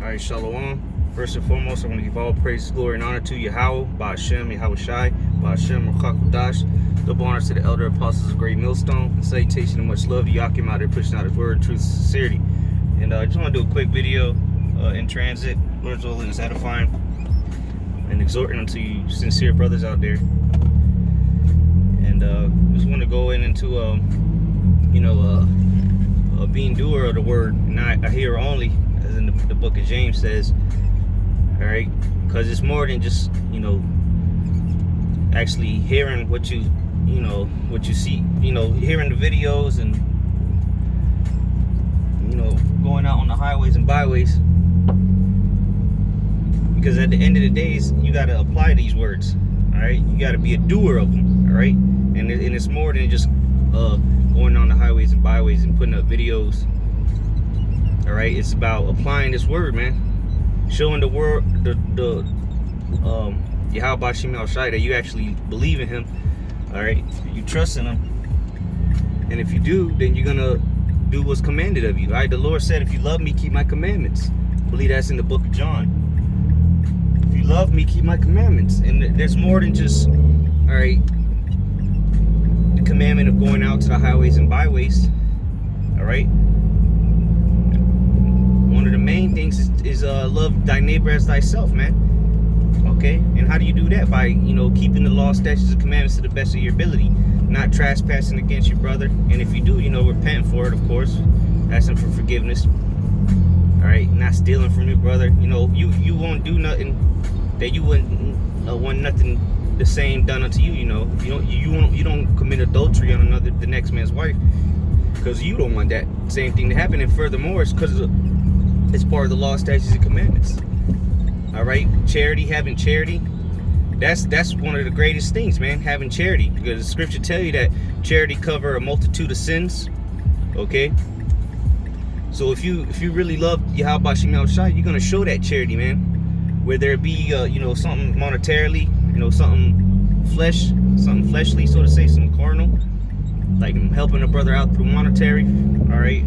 Alright, Shalom. First and foremost, I want to give all praise, glory, and honor to Yahweh, Ba'ashem, Yahweh Shai, Ba'ashem, Ruach double honor to the elder apostles of Great Millstone, and salutation and much love to Yakim out there pushing out his word, truth, sincerity. And I just want to do a quick video in transit. Lord's willing is edifying and exhorting unto you sincere brothers out there. And just want to go into being doer of the word, not a hearer only, as in the book of James says. All right, because it's more than just actually hearing what you see, hearing the videos and going out on the highways and byways. Because at the end of the day, you got to apply these words. All right, you got to be a doer of them. All right, and it's more than just going on the highways and byways and putting up videos. All right, it's about applying this word, man. Showing the word, Yahweh Ba'ashem El Shai, that you actually believe in him. All right, you trust in him, and if you do, then you're gonna do what's commanded of you. All right, the Lord said, if you love me, keep my commandments. I believe that's in the book of John. If you love me, keep my commandments. And there's more than just, all right, the commandment of going out to the highways and byways. All right, one of the main things is love thy neighbor as thyself, man. Okay, and how do you do that? By keeping the law, statutes, and commandments to the best of your ability, not trespassing against your brother. And if you do, repent for it, of course, asking for forgiveness. All right, not stealing from your brother. You won't do nothing that you wouldn't want nothing the same done unto you. You don't commit adultery on the next man's wife, because you don't want that same thing to happen. And furthermore, it's because it's part of the law, statutes, and commandments. All right, having charity, that's one of the greatest things, man. Having charity, because the scripture tell you that charity cover a multitude of sins. Okay, so if you really love Yahweh Ba'ashem El Shai, you're gonna show that charity, man. Whether it be something monetarily, something fleshly, so to say, something carnal, like helping a brother out through monetary. All right,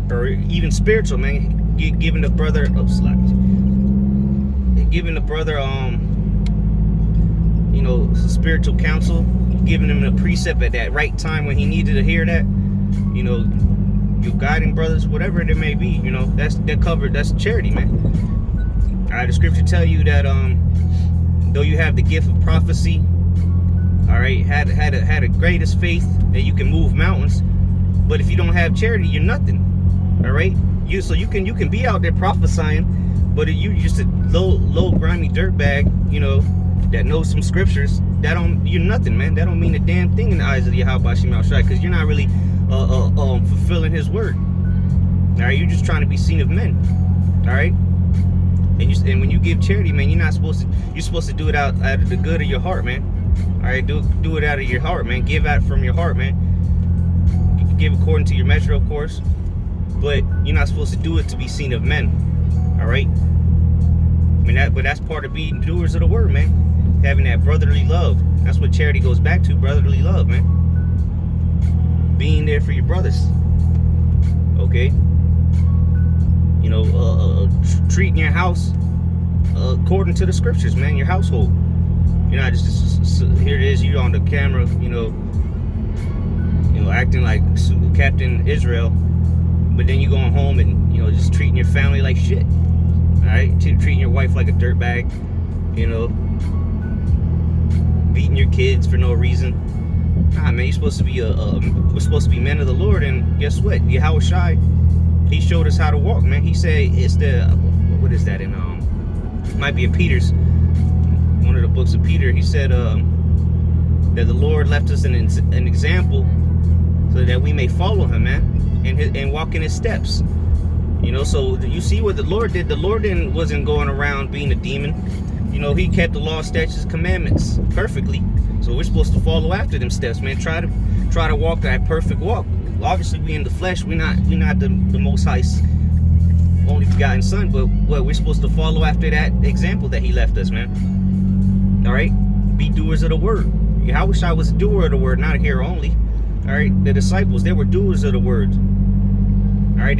or even spiritual, man. Giving the brother spiritual counsel, giving him a precept at that right time when he needed to hear that. Your guiding brothers, whatever it may be, that's charity, man. All right, the scripture tell you that though you have the gift of prophecy, all right, had the greatest faith that you can move mountains, but if you don't have charity, you're nothing. All right, you can be out there prophesying, but you just a low grimy dirtbag, that knows some scriptures. You're nothing, man. That don't mean a damn thing in the eyes of Yahweh Ba'ashem El Shai, because you're not really fulfilling his word. All right, you're just trying to be seen of men. All right, and when you give charity, man, you're supposed to do it out of the good of your heart, man. All right, do it out of your heart, man. Give out from your heart, man. Give according to your measure, of course, but you're not supposed to do it to be seen of men. All right, but that's part of being doers of the word, man. Having that brotherly love. That's what charity goes back to, brotherly love, man. Being there for your brothers. Okay, treating your house according to the scriptures, man. Your household. You're not just here it is, you on the camera, acting like Captain Israel, but then you going home and just treating your family like shit. All right, treating your wife like a dirtbag, beating your kids for no reason. Nah, man, you're supposed to be we're supposed to be men of the Lord, and guess what? Yahweh Shai, he showed us how to walk, man. He said it's what is that in it might be in Peter's, one of the books of Peter. He said that the Lord left us an example so that we may follow him, man, and walk in his steps. So you see what the Lord did. The Lord wasn't going around being a demon. He kept the law, statutes, commandments perfectly. So we're supposed to follow after them steps, man. Try to walk that perfect walk. Obviously, we in the flesh. We're not the Most High's only begotten Son, but we're supposed to follow after that example that he left us, man. All right, be doers of the word. I wish I was a doer of the word, not a hearer only. All right, the disciples, they were doers of the word. All right,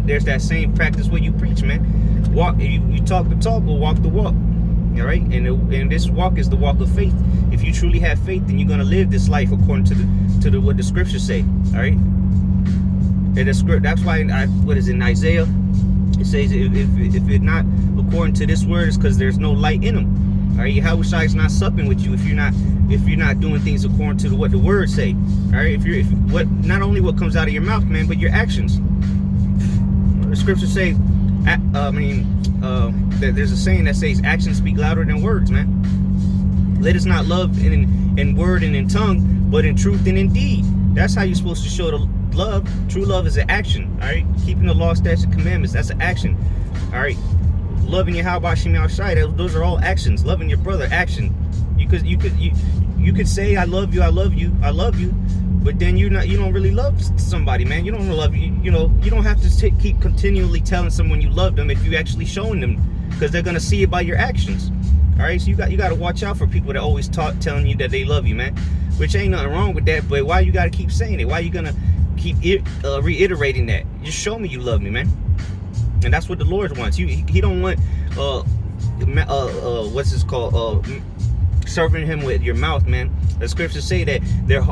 there's that same practice where you preach, man. walk. You talk the talk, we'll walk the walk. All right, and this walk is the walk of faith. If you truly have faith, then you're gonna live this life according to what the scriptures say. All right, and the script. That's why what is it in Isaiah? It says if it's not according to this word, it's because there's no light in them. All right, Yahweh is not supping with you if you're not doing things according to what the words say. All right, not only what comes out of your mouth, man, but your actions. The scriptures say, there's a saying that says actions speak louder than words, man. Let us not love in word and in tongue, but in truth and in deed. That's how you're supposed to show the love. True love is an action. All right, keeping the law, statutes, commandments, that's an action. All right, loving your Yahweh Shem outside, those are all actions. Loving your brother, action. You could say I love you, but then you don't really love somebody, man. You don't love you. You don't have to keep continually telling someone you love them if you actually showing them, because they're gonna see it by your actions. All right, so you got to watch out for people that always telling you that they love you, man. Which ain't nothing wrong with that, but why you got to keep saying it? Why you gonna keep reiterating that? Just show me you love me, man. And that's what the Lord wants. He don't want what's this called? Serving him with your mouth, man. The scriptures say that they're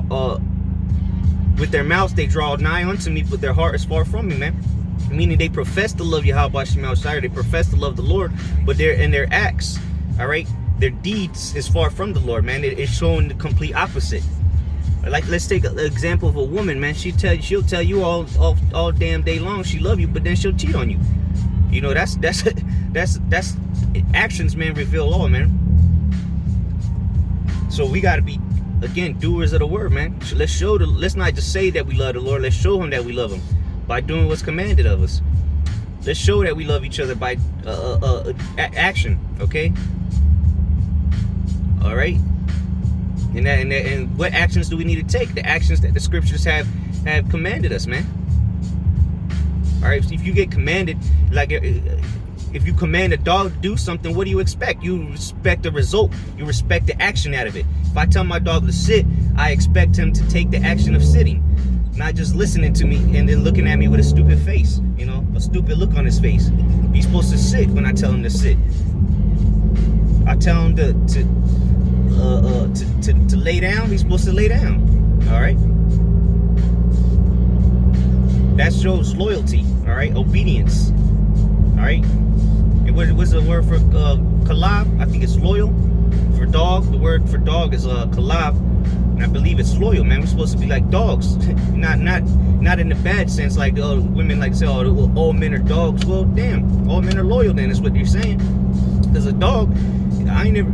with their mouths they draw nigh unto me, but their heart is far from me, man. Meaning they profess to love Yahweh Shem outside, they profess to love the Lord, but in their acts, all right, their deeds is far from the Lord, man. It's showing the complete opposite. Like, let's take an example of a woman, man. She'll tell you all damn day long she love you, but then she'll cheat on you. You know, that's actions, man, reveal all, man. So we got to be, again, doers of the word, man. Let's not just say that we love the Lord. Let's show him that we love him by doing what's commanded of us. Let's show that we love each other by action, okay? All right. And what actions do we need to take? The actions that the scriptures have commanded us, man. All right. If you get commanded, like if you command a dog to do something, what do you expect? You respect the result. You respect the action out of it. If I tell my dog to sit, I expect him to take the action of sitting, not just listening to me and then looking at me with a stupid face, a stupid look on his face. He's supposed to sit when I tell him to sit. I tell him to lay down, he's supposed to lay down. All right, that shows loyalty. All right, obedience. All right, and what's the word for kalab? I think it's loyal. For dog, the word for dog is kalab, and I believe it's loyal, man. We're supposed to be like dogs, not in the bad sense, like women like to say, all men are dogs. Well, damn, all men are loyal. Then is what you're saying, because a dog, I ain't never,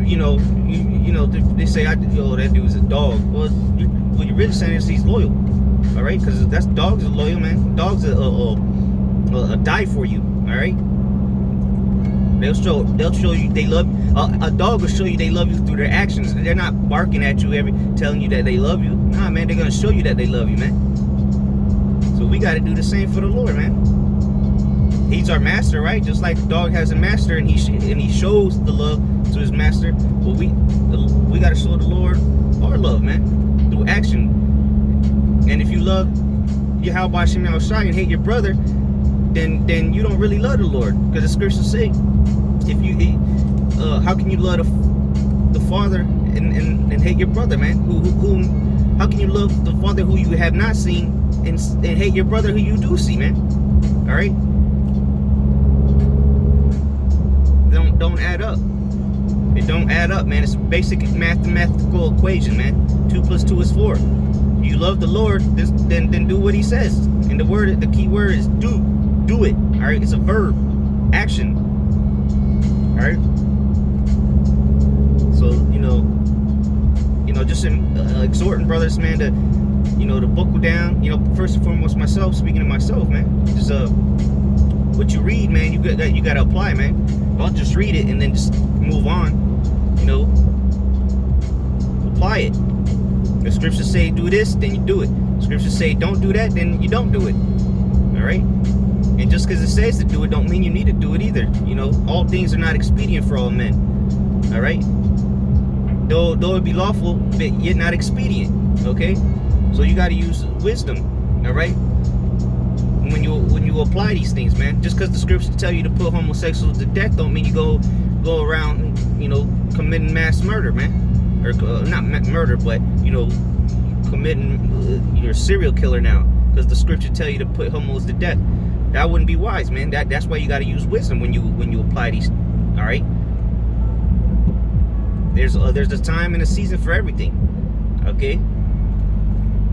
they say, that dude's a dog. Well, what you're really saying is he's loyal. All right, because dogs are loyal, man. Dogs are die for you. All right, they'll show you they love. A dog will show you they love you through their actions. They're not barking at you telling you that they love you. Nah, man, they're gonna show you that they love you, man. So we got to do the same for the Lord, man. He's our master, right? Just like the dog has a master, and he shows the love to his master. Well, we got to show the Lord our love, man, through action. And if you love Yahweh Shem outside and hate your brother, then you don't really love the Lord, because the scriptures say, how can you love the Father and hate your brother, man? How can you love the Father who you have not seen and hate your brother who you do see, man? All right. Don't add up. It don't add up, man. It's a basic mathematical equation, man. 2 + 2 is 4. You love the Lord, then do what he says. And the key word is do. Do it. All right. It's a verb. Action. All right. So just exhorting brothers, man, to buckle down. First and foremost, myself, speaking to myself, man. Just what you read, man, you got to apply, man. Don't just read it and then just move on. Apply it. The scriptures say do this, then you do it. Scriptures say don't do that, then you don't do it. All right. And just because it says to do it, don't mean you need to do it either. All things are not expedient for all men. All right. Though it be lawful, but yet not expedient. Okay. So you got to use wisdom. All right. when you apply these things, man. Just because the scriptures tell you to put homosexuals to death, don't mean you go around, committing mass murder, man. Or not murder, but committing you're a serial killer now because the scripture tell you to put homos to death. That wouldn't be wise, man. That's why you got to use wisdom when you apply these. All right. There's a time and a season for everything. Okay.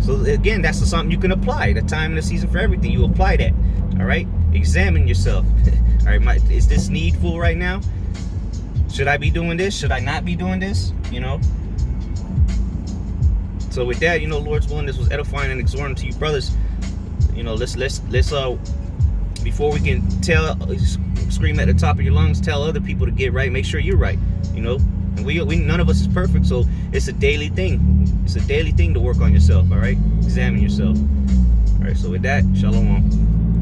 So again, that's something you can apply. The time and the season for everything. You apply that. All right. Examine yourself. All right. Is this needful right now? Should I be doing this? Should I not be doing this? So with that, Lord's willing, this was edifying and exhorting to you brothers. Let's before we can scream at the top of your lungs, tell other people to get right. Make sure you're right. And we none of us is perfect, so it's a daily thing. It's a daily thing to work on yourself. All right, examine yourself. All right. So with that, shalom.